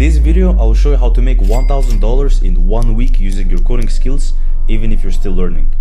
this video, I'll show you how to make $1,000 in 1 week using your coding skills, even if you're still learning.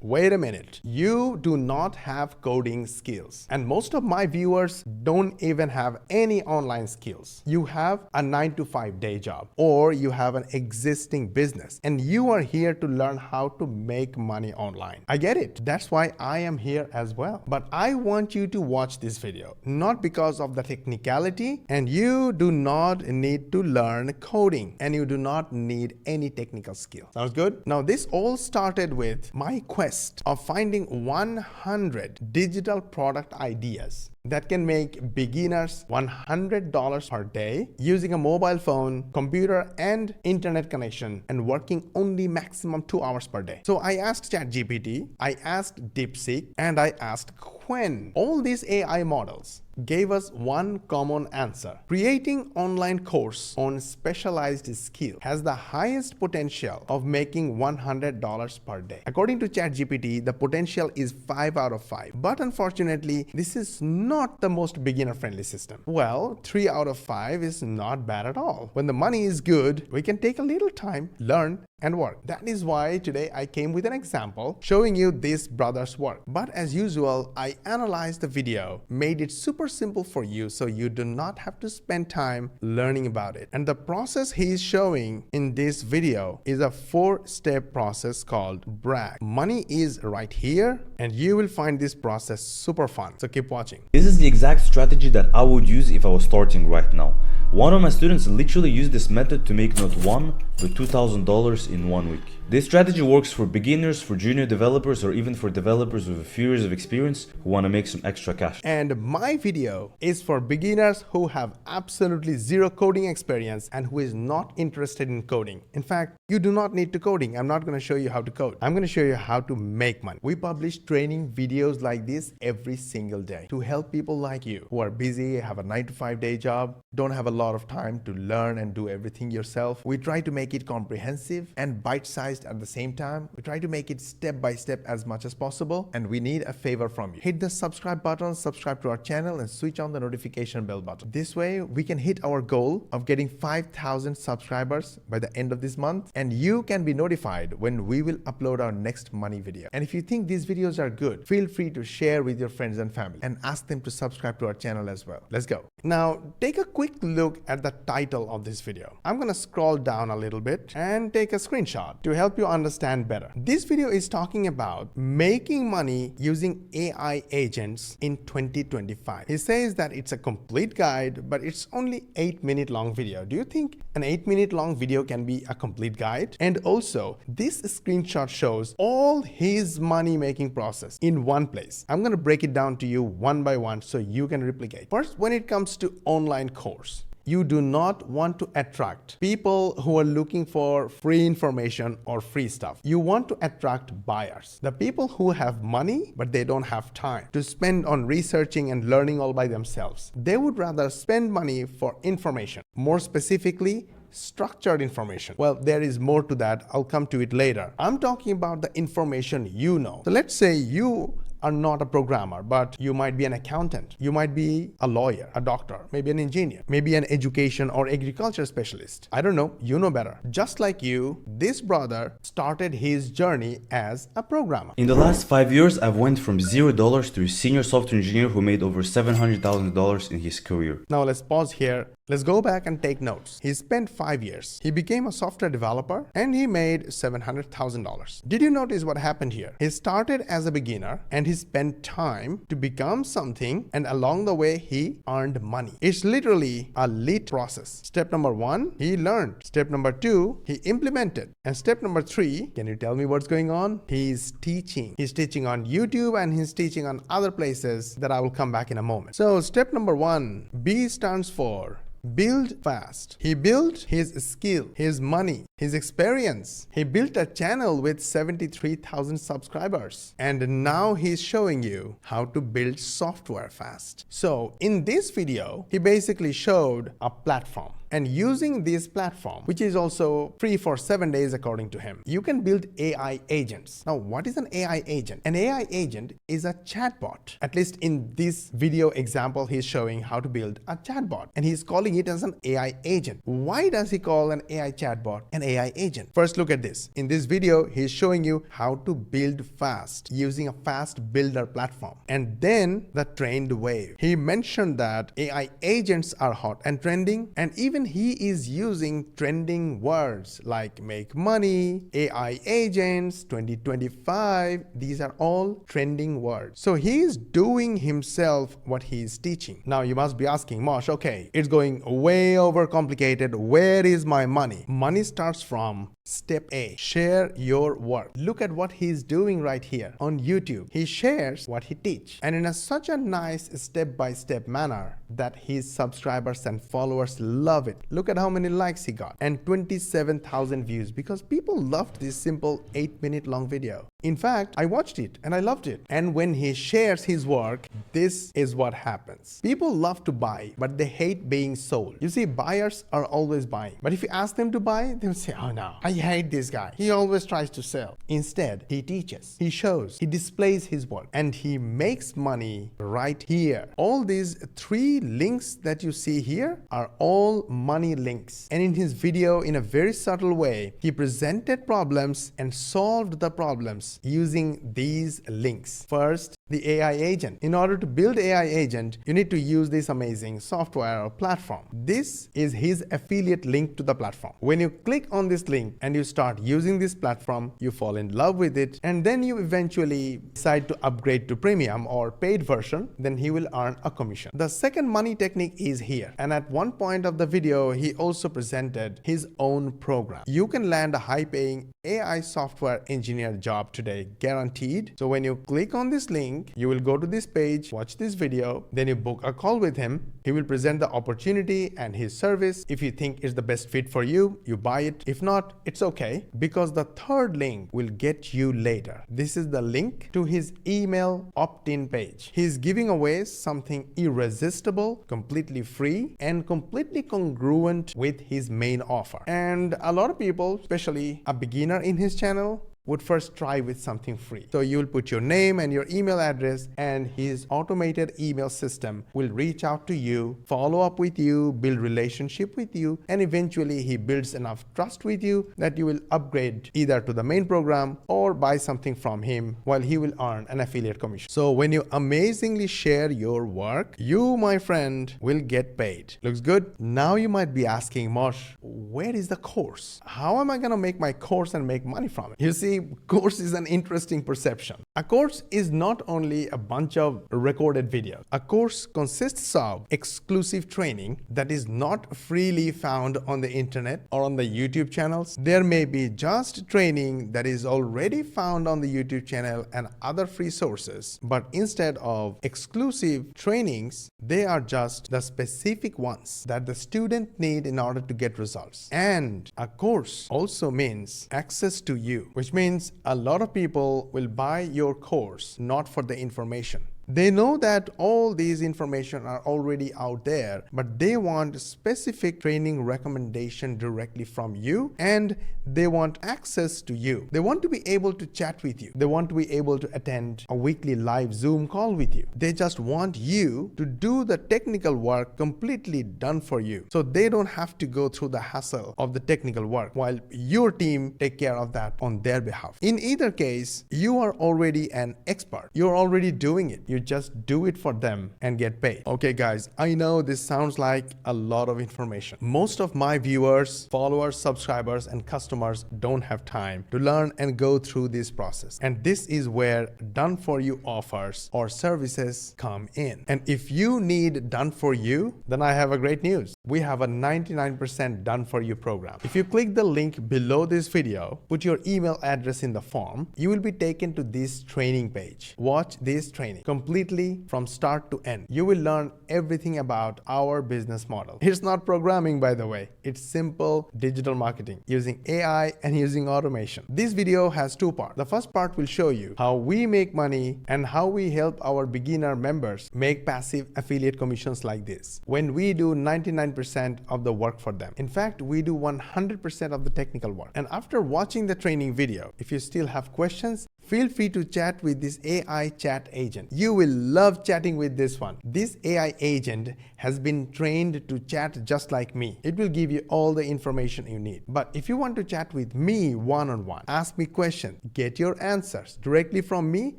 Wait a minute, you do not have coding skills, and most of my viewers don't even have any online skills. You have a 9-to-5 day job, or you have an existing business, and you are here to learn how to make money online. I get it, that's why I am here as well. But I want you to watch this video, not because of the technicality, and you do not need to learn coding, and you do not need any technical skill. Sounds good? Now this all started with my quest of finding 100 digital product ideas that can make beginners $100 per day using a mobile phone, computer, and internet connection, and working only maximum 2 hours per day. So I asked ChatGPT, I asked DeepSeek, and I asked Qwen. All these AI models gave us one common answer. Creating online course on specialized skill has the highest potential of making $100 per day. According to ChatGPT, the potential is 5 out of 5. But unfortunately, this is not the most beginner-friendly system. Well, 3 out of 5 is not bad at all. When the money is good, we can take a little time, learn, and work. That is why today I came with an example showing you this brother's work. But as usual, I analyzed the video, made it super simple for you so you do not have to spend time learning about it. And the process he is showing in this video is a 4-step process called brag. Money is right here, and you will find this process super fun. So keep watching. This is the exact strategy that I would use if I was starting right now. One of my students literally used this method to make not $1, but $2,000 in 1 week. This strategy works for beginners, for junior developers, or even for developers with a few years of experience who want to make some extra cash. And my video is for beginners who have absolutely zero coding experience and who is not interested in coding. In fact, you do not need to coding. I'm not going to show you how to code. I'm going to show you how to make money. We publish training videos like this every single day to help people like you who are busy, have a 9-to-5 day job, don't have a lot of time to learn and do everything yourself. We try to make it comprehensive and bite-sized at the same time. We try to make it step by step as much as possible, and we need a favor from you. Hit the subscribe button, subscribe to our channel, and switch on the notification bell button. This way we can hit our goal of getting 5,000 subscribers by the end of this month, and you can be notified when we will upload our next money video. And if you think these videos are good, feel free to share with your friends and family and ask them to subscribe to our channel as well. Let's go. Now take a quick look at the title of this video. I'm gonna scroll down a little bit and take a screenshot to help you understand better. This video is talking about making money using AI agents in 2025. He says that it's a complete guide, but it's only 8-minute long video. Do you think an 8-minute long video can be a complete guide? And also, this screenshot shows all his money making process in one place. I'm gonna break it down to you one by one so you can replicate. First, when it comes to online course, you do not want to attract people who are looking for free information or free stuff. You want to attract buyers, the people who have money, but they don't have time to spend on researching and learning all by themselves. They would rather spend money for information, more specifically, structured information. Well, there is more to that. I'll come to it later. I'm talking about the information you know. So let's say you are not a programmer, but you might be an accountant. You might be a lawyer, a doctor, maybe an engineer, maybe an education or agriculture specialist. I don't know, you know better. Just like you, this brother started his journey as a programmer. In the last 5 years, I've went from $0 to a senior software engineer who made over $700,000 in his career. Now let's pause here. Let's go back and take notes. He spent 5 years. He became a software developer and he made $700,000. Did you notice what happened here? He started as a beginner and he spent time to become something, and along the way he earned money. It's literally a lit process. Step number 1, he learned. Step number 2, he implemented. And step number 3, can you tell me what's going on? He's teaching. He's teaching on YouTube and he's teaching on other places that I will come back in a moment. So step number 1, B stands for build fast. He built his skill, his money, his experience. He built a channel with 73,000 subscribers. And now he's showing you how to build software fast. So in this video, he basically showed a platform. And using this platform, which is also free for 7 days according to him, you can build AI agents. Now, what is an AI agent? An AI agent is a chatbot. At least in this video example, he's showing how to build a chatbot, and he's calling it as an AI agent. Why does he call an AI chatbot an AI agent? First, look at this. In this video, he's showing you how to build fast using a fast builder platform. And then the trend wave. He mentioned that AI agents are hot and trending, and even he is using trending words like make money, AI agents, 2025. These are all trending words. So he is doing himself what he is teaching. Now you must be asking, Mosh, okay, it's going way overcomplicated. Where is my money? Money starts from step A, share your work. Look at what he's doing right here on YouTube. He shares what he teaches, and in such a nice step-by-step manner that his subscribers and followers love it. Look at how many likes he got and 27,000 views, because people loved this simple 8-minute long video. In fact, I watched it and I loved it. And when he shares his work, this is what happens. People love to buy, but they hate being sold. You see, buyers are always buying. But if you ask them to buy, they'll say, oh no, I hate this guy. He always tries to sell. Instead, he teaches, he shows, he displays his work, and he makes money right here. All these 3 links that you see here are all money links. And in his video, in a very subtle way, he presented problems and solved the problems using these links. First, the AI agent. In order to build AI agent, you need to use this amazing software or platform. This is his affiliate link to the platform. When you click on this link and you start using this platform, you fall in love with it, and then you eventually decide to upgrade to premium or paid version, then he will earn a commission. The second money technique is here, and at one point of the video, he also presented his own program. You can land a high-paying AI software engineer job today, guaranteed. So when you click on this link, you will go to this page, watch this video, then you book a call with him. He will present the opportunity and his service. If you think it's the best fit for you, you buy it. If not, it's okay, because the third link will get you later. This is the link to his email opt-in page. He's giving away something irresistible, completely free, and completely congruent with his main offer. And a lot of people, especially a beginner in his channel, would first try with something free. So you'll put your name and your email address, and his automated email system will reach out to you, follow up with you, build relationship with you, and eventually he builds enough trust with you that you will upgrade either to the main program or buy something from him, while he will earn an affiliate commission. So when you amazingly share your work, you, my friend, will get paid. Looks good? Now you might be asking, Mosh, where is the course? How am I gonna make my course and make money from it? You see, course is an interesting perception. A course is not only a bunch of recorded videos. A course consists of exclusive training that is not freely found on the internet or on the YouTube channels. There may be just training that is already found on the YouTube channel and other free sources, but instead of exclusive trainings, they are just the specific ones that the student need in order to get results. And a course also means access to you, which means a lot of people will buy your course not for the information. They know that all these information are already out there, but they want specific training recommendation directly from you, and they want access to you. They want to be able to chat with you. They want to be able to attend a weekly live Zoom call with you. They just want you to do the technical work completely done for you, so they don't have to go through the hassle of the technical work, while your team take care of that on their behalf. In either case, you are already an expert. You're already doing it. You just do it for them and get paid. Okay guys, I know this sounds like a lot of information. Most of my viewers, followers, subscribers, and customers don't have time to learn and go through this process. And this is where done for you offers or services come in. And if you need done for you, then I have a great news. We have a 99% done for you program. If you click the link below this video, put your email address in the form, you will be taken to this training page. Watch this training completely from start to end. You will learn everything about our business model. It's not programming, by the way. It's simple digital marketing using AI and using automation. This video has 2 parts. The first part will show you how we make money and how we help our beginner members make passive affiliate commissions like this. When we do 99% 99% of the work for them. In fact, we do 100% of the technical work. And after watching the training video, if you still have questions, feel free to chat with this AI chat agent. You will love chatting with this one. This AI agent has been trained to chat just like me. It will give you all the information you need. But if you want to chat with me one-on-one, ask me questions, get your answers directly from me,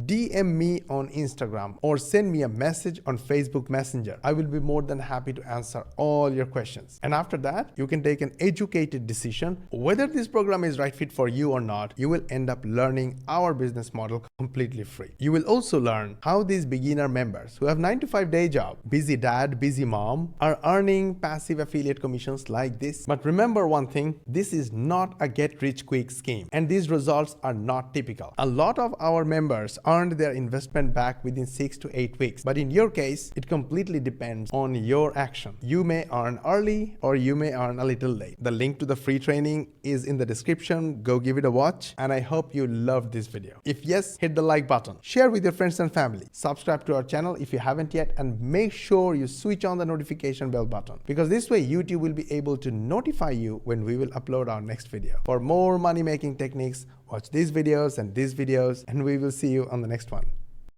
DM me on Instagram or send me a message on Facebook Messenger. I will be more than happy to answer all your questions. And after that, you can take an educated decision whether this program is right fit for you or not. You will end up learning our business model completely free. You will also learn how these beginner members who have 9-to-5 day job, busy dad, busy mom, are earning passive affiliate commissions like this. But remember one thing, this is not a get rich quick scheme, and these results are not typical. A lot of our members earned their investment back within 6 to 8 weeks, but in your case, it completely depends on your action. You may earn early or you may earn a little late. The link to the free training is in the description. Go give it a watch, and I hope you loved this video. If yes, hit the like button, share with your friends and family, subscribe to our channel if you haven't yet, and make sure you switch on the notification bell button, because this way YouTube will be able to notify you when we will upload our next video. For more money making techniques, watch these videos, and we will see you on the next one.